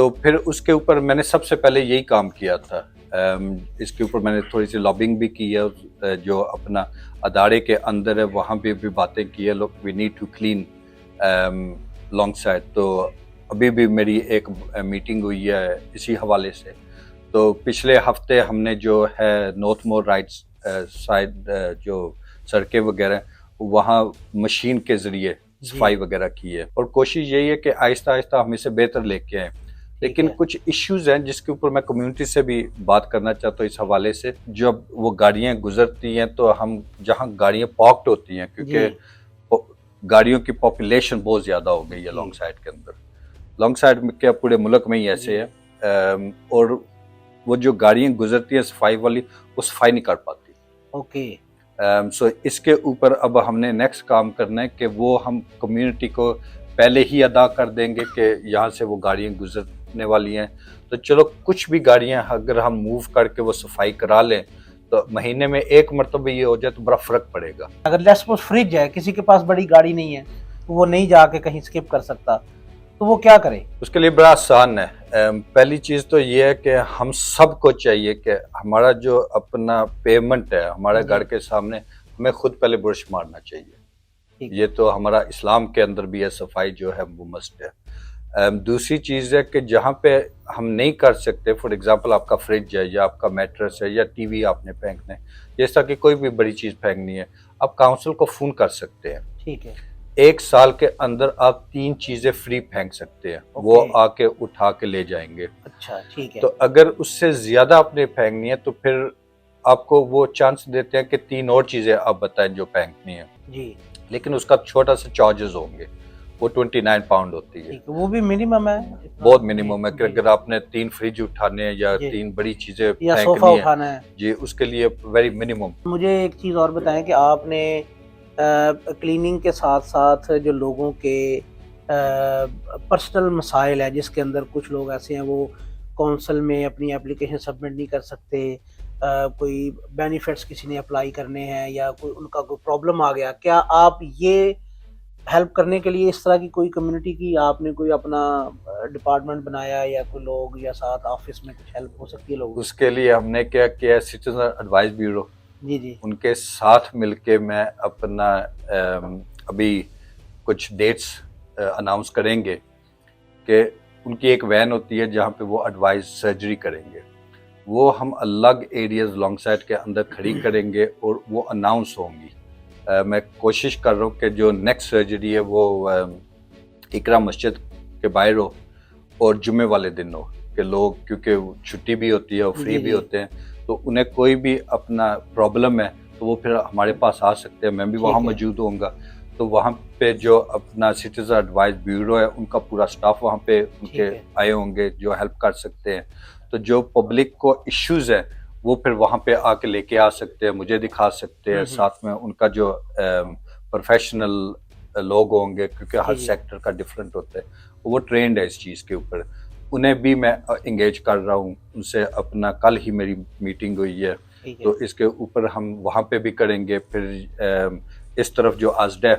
تو پھر اس کے اوپر میں نے سب سے پہلے یہی کام کیا تھا. اس کے اوپر میں نے تھوڑی سی لابنگ بھی کی ہے, جو اپنا ادارے کے اندر ہے وہاں پہ بھی باتیں کی ہے. لوگ we need to clean long side. تو ابھی بھی میری ایک میٹنگ ہوئی ہے اسی حوالے سے. تو پچھلے ہفتے ہم نے جو ہے نارتھ مور رائٹس سائڈ جو سڑکیں وغیرہ وہاں مشین کے ذریعے صفائی وغیرہ کی ہے, اور کوشش یہی ہے کہ آہستہ آہستہ ہم اسے بہتر لے کے آئیں. لیکن کچھ ایشوز ہیں جس کے اوپر میں کمیونٹی سے بھی بات کرنا چاہتا ہوں اس حوالے سے. جب وہ گاڑیاں گزرتی ہیں تو ہم جہاں گاڑیاں پارکڈ ہوتی ہیں, کیونکہ گاڑیوں کی پاپولیشن بہت زیادہ ہو گئی ہے لانگ سائڈ کے اندر. لانگ سائڈ میں کیا پورے ملک میں ہی ایسے ہے, اور وہ جو گاڑیاں گزرتی ہیں صفائی والی وہ صفائی نہیں کر پاتی. اوکے. سو اس کے اوپر اب ہم نے نیکسٹ کام کرنا ہے کہ وہ ہم کمیونٹی کو پہلے ہی ادا کر دیں گے کہ یہاں سے وہ گاڑیاں گزرنے والی ہیں, تو چلو کچھ بھی گاڑیاں اگر ہم موو کر کے وہ صفائی کرا لیں تو مہینے میں ایک مرتبہ یہ ہو جائے تو بڑا فرق پڑے گا. اگر لیٹس سپوز فریج ہے, کسی کے پاس بڑی گاڑی نہیں ہے, وہ نہیں جا کے کہیں اسکپ کر سکتا, تو وہ کیا کرے؟ اس کے لیے بڑا آسان ہے. پہلی چیز تو یہ ہے کہ ہم سب کو چاہیے کہ ہمارا جو اپنا پیمنٹ ہے ہمارے گھر کے سامنے ہمیں خود پہلے برش مارنا چاہیے. یہ تو ہمارا اسلام کے اندر بھی ہے, صفائی جو ہے وہ مست ہے. دوسری چیز ہے کہ جہاں پہ ہم نہیں کر سکتے, فار ایگزامپل آپ کا فریج ہے یا آپ کا میٹرس ہے یا ٹی وی آپ نے پھینکنا ہے, جیسا کہ کوئی بھی بڑی چیز پھینکنی ہے, آپ کاؤنسل کو فون کر سکتے ہیں. ٹھیک ہے. 1 سال کے اندر آپ 3 چیزیں فری پھینک سکتے ہیں, وہ آ کے اٹھا کے لے جائیں گے. اچھا ٹھیک ہے. تو اگر اس سے زیادہ آپ نے پھینکنی ہے تو پھر آپ کو وہ چانس دیتے ہیں کہ 3 اور چیزیں آپ بتائیں جو پھینکنی ہے. جی. لیکن اس کا چھوٹا سا چارجز ہوں گے, وہ 29 پاؤنڈ ہوتی ہے. وہ بھی منیمم ہے, بہت منیمم ہے کہ اگر آپ نے 3 فریج اٹھانے ہیں یا 3 بڑی چیزیں یا صوفہ پھینکنی اٹھانا ہے, جی اس کے لیے ویری منیمم. مجھے ایک چیز اور بتائیں کہ آپ نے کلیننگ کے ساتھ ساتھ جو لوگوں کے پرسنل مسائل ہے, جس کے اندر کچھ لوگ ایسے ہیں وہ کونسل میں اپنی اپلیکیشن سبمٹ نہیں کر سکتے, کوئی بینیفٹس کسی نے اپلائی کرنے ہیں یا کوئی ان کا کوئی پرابلم آ گیا, کیا آپ یہ ہیلپ کرنے کے لیے اس طرح کی کوئی کمیونٹی کی آپ نے کوئی اپنا ڈپارٹمنٹ بنایا یا کوئی لوگ یا ساتھ آفس میں کچھ ہیلپ ہو سکتی ہے لوگوں؟ اس کے لیے ہم نے کیا کیا ہے, سٹیزن ایڈوائز بیورو, جی ان کے ساتھ مل کے میں اپنا ابھی کچھ ڈیٹس اناؤنس کریں گے کہ ان کی ایک وین ہوتی ہے جہاں پہ وہ ایڈوائز سرجری کریں گے. وہ ہم الگ ایریاز لانگ سائڈ کے اندر کھڑی کریں گے اور وہ اناؤنس ہوں گی. میں کوشش کر رہا ہوں کہ جو نیکسٹ سرجری ہے وہ اقرا مسجد کے باہر ہو اور جمعے والے دن ہو, کہ لوگ کیونکہ چھٹی بھی ہوتی ہے اور فری بھی ہوتے ہیں, تو انہیں کوئی بھی اپنا پرابلم ہے تو وہ پھر ہمارے پاس آ سکتے ہیں. میں بھی وہاں موجود ہوں گا, تو وہاں پہ جو اپنا سٹیزن ایڈوائز بیورو ہے ان کا پورا سٹاف وہاں پہ ان کے آئے ہوں گے جو ہیلپ کر سکتے ہیں. تو جو پبلک کو ایشوز ہیں وہ پھر وہاں پہ آ کے لے کے آ سکتے ہیں, مجھے دکھا سکتے ہیں, ساتھ میں ان کا جو پروفیشنل لوگ ہوں گے کیونکہ ہر سیکٹر کا ڈفرینٹ ہوتا ہے, وہ ٹرینڈ ہے اس چیز کے اوپر, انہیں بھی میں انگیج کر رہا ہوں. ان سے اپنا کل ہی میری میٹنگ ہوئی ہے, تو اس کے اوپر ہم وہاں پہ بھی کریں گے. پھر اس طرف جو آزڈ ہے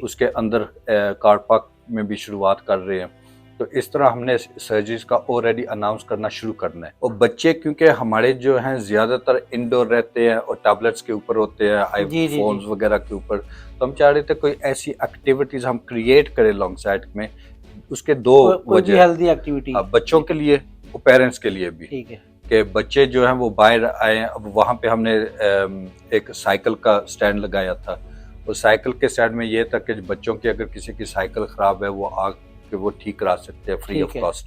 اس کے اندر کار پارک میں بھی شروعات کر رہے ہیں. تو اس طرح ہم نے سرجریز کا آلریڈی اناؤنس کرنا شروع کرنا ہے. اور بچے کیونکہ ہمارے جو ہیں زیادہ تر انڈور رہتے ہیں اور ٹیبلٹس کے اوپر ہوتے ہیں, آئی فونز وغیرہ کے اوپر, تو ہم چاہ رہے تھے کوئی ایسی ایکٹیویٹیز ہم کریٹ کریں لانگ سائڈ میں. اس کے 2 وجہ, ہیلتھی ایکٹیویٹی بچوں کے لیے اور پیرنٹس کے لیے بھی, کہ بچے جو ہیں وہ باہر آئے. اب وہاں پہ ہم نے ایک سائیکل کا سٹینڈ لگایا تھا, اور سائیکل کے سائڈ میں یہ تھا کہ بچوں کی اگر کسی کی سائیکل خراب ہے وہ آ کے وہ ٹھیک کرا سکتے ہیں فری آف کاسٹ.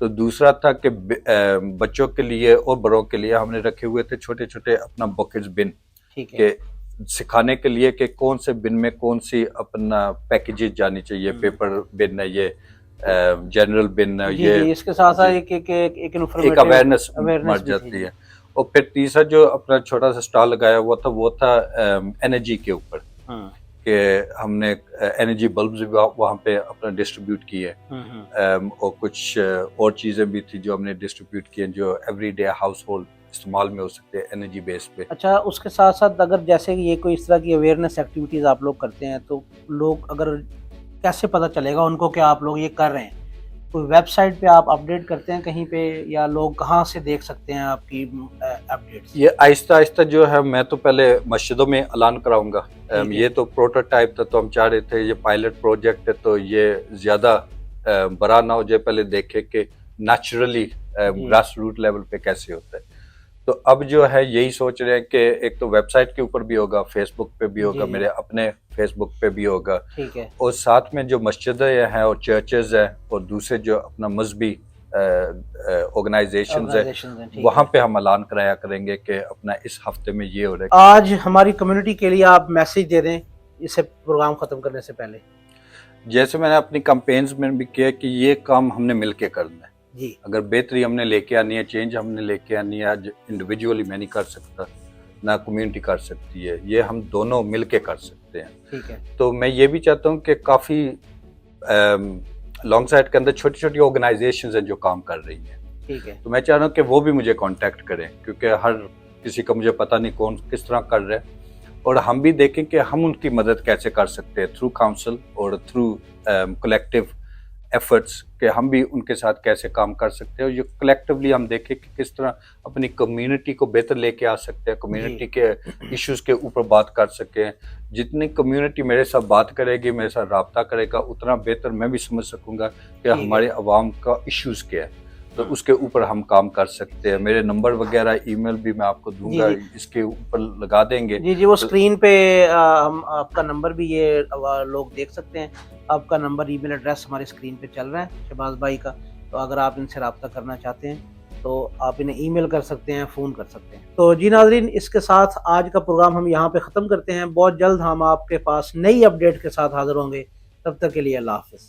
تو دوسرا تھا کہ بچوں کے لیے اور بڑوں کے لیے ہم نے رکھے ہوئے تھے چھوٹے چھوٹے اپنا بکٹس بن, کہ سکھانے کے لیے کہ کون سے بن میں کون سی اپنا پیکیجز جانی چاہیے. پیپر بن ہے, یہ جنرل بن ہے, یہ اس کے ساتھ ایک اویئرنیس مر جاتی ہے. اور پھر تیسرا جو اپنا چھوٹا سا اسٹال لگایا ہوا تھا وہ تھا انرجی کے اوپر, کہ ہم نے انرجی بلبز بھی وہاں پہ اپنا ڈسٹریبیوٹ کیے, اور کچھ اور چیزیں بھی تھی جو ہم نے ڈسٹریبیوٹ کی جو ایوری ڈے ہاؤس ہولڈ استعمال میں ہو سکتے ہیں انرجی بیس پہ. اچھا, اس کے ساتھ ساتھ اگر جیسے یہ کوئی اس طرح کی اویئرنیس ایکٹیویٹیز آپ لوگ کرتے ہیں تو لوگ اگر کیسے پتہ چلے گا ان کو کہ آپ لوگ یہ کر رہے ہیں؟ کوئی ویب سائٹ پہ آپ اپڈیٹ کرتے ہیں کہیں پہ، یا لوگ کہاں سے دیکھ سکتے ہیں آپ کی اپڈیٹس؟ یہ آہستہ آہستہ جو ہے، میں تو پہلے مسجدوں میں اعلان کراؤں گا. یہ تو پروٹوٹائپ تھا، تو ہم چاہ رہے تھے یہ پائلٹ پروجیکٹ ہے تو یہ زیادہ بڑا نہ ہو جائے، پہلے دیکھے کہ نیچرلی گراس روٹ لیول پہ کیسے ہوتا ہے. تو اب جو ہے یہی سوچ رہے ہیں کہ ایک تو ویب سائٹ کے اوپر بھی ہوگا، فیس بک پہ بھی ہوگا، میرے اپنے فیس بک پہ بھی ہوگا، ٹھیک ہے، اور ساتھ میں جو مسجدیں ہیں اور چرچز ہیں اور دوسرے جو اپنا مذہبی آرگنائزیشنز ہیں، وہاں پہ ہم اعلان کرایا کریں گے کہ اپنا اس ہفتے میں یہ ہو رہا ہے. آج ہماری کمیونٹی کے لیے آپ میسیج دے دیں اسے پروگرام ختم کرنے سے پہلے. جیسے میں نے اپنی کمپینز میں بھی کیا کہ یہ کام ہم نے مل کے کرنا ہے. جی، اگر بہتری ہم نے لے کے آنی ہے، چینج ہم نے لے کے آنی ہے، آج انڈیویجولی میں نہیں کر سکتا، نہ کمیونٹی کر سکتی ہے، یہ ہم دونوں مل کے کر سکتے ہیں. ٹھیک ہے، تو میں یہ بھی چاہتا ہوں کہ کافی لانگ سائٹ کے اندر چھوٹی چھوٹی آرگنائزیشنز ہیں جو کام کر رہی ہیں. ٹھیک ہے، تو میں چاہ رہا ہوں کہ وہ بھی مجھے کانٹیکٹ کریں، کیونکہ ہر کسی کا مجھے پتہ نہیں کون کس طرح کر رہا ہے، اور ہم بھی دیکھیں کہ ہم ان کی مدد کیسے کر سکتے ہیں تھرو کاؤنسل اور تھرو کلیکٹیو ایفرٹس، کہ ہم بھی ان کے ساتھ کیسے کام کر سکتے ہیں، اور یہ کلیکٹیولی ہم دیکھیں کہ کس طرح اپنی کمیونٹی کو بہتر لے کے آ سکتے ہیں، کمیونٹی کے ایشوز کے اوپر بات کر سکیں. جتنی کمیونٹی میرے ساتھ بات کرے گی، میرے ساتھ رابطہ کرے گا، اتنا بہتر میں بھی سمجھ سکوں گا کہ ہمارے عوام کا ایشوز کیا ہے، تو اس کے اوپر ہم کام کر سکتے ہیں. میرے نمبر وغیرہ ای میل بھی میں آپ کو دوں گا، اس کے اوپر لگا دیں گے. جی، وہ اسکرین پہ ہم آپ کا نمبر بھی یہ لوگ دیکھ سکتے ہیں. آپ کا نمبر، ای میل ایڈریس ہماری اسکرین پہ چل رہا ہے شہباز بھائی کا. تو اگر آپ ان سے رابطہ کرنا چاہتے ہیں تو آپ انہیں ای میل کر سکتے ہیں، فون کر سکتے ہیں. تو جی ناظرین، اس کے ساتھ آج کا پروگرام ہم یہاں پہ ختم کرتے ہیں. بہت جلد ہم آپ کے پاس نئی اپڈیٹ کے ساتھ حاضر ہوں گے. تب تک کے لیے اللہ حافظ.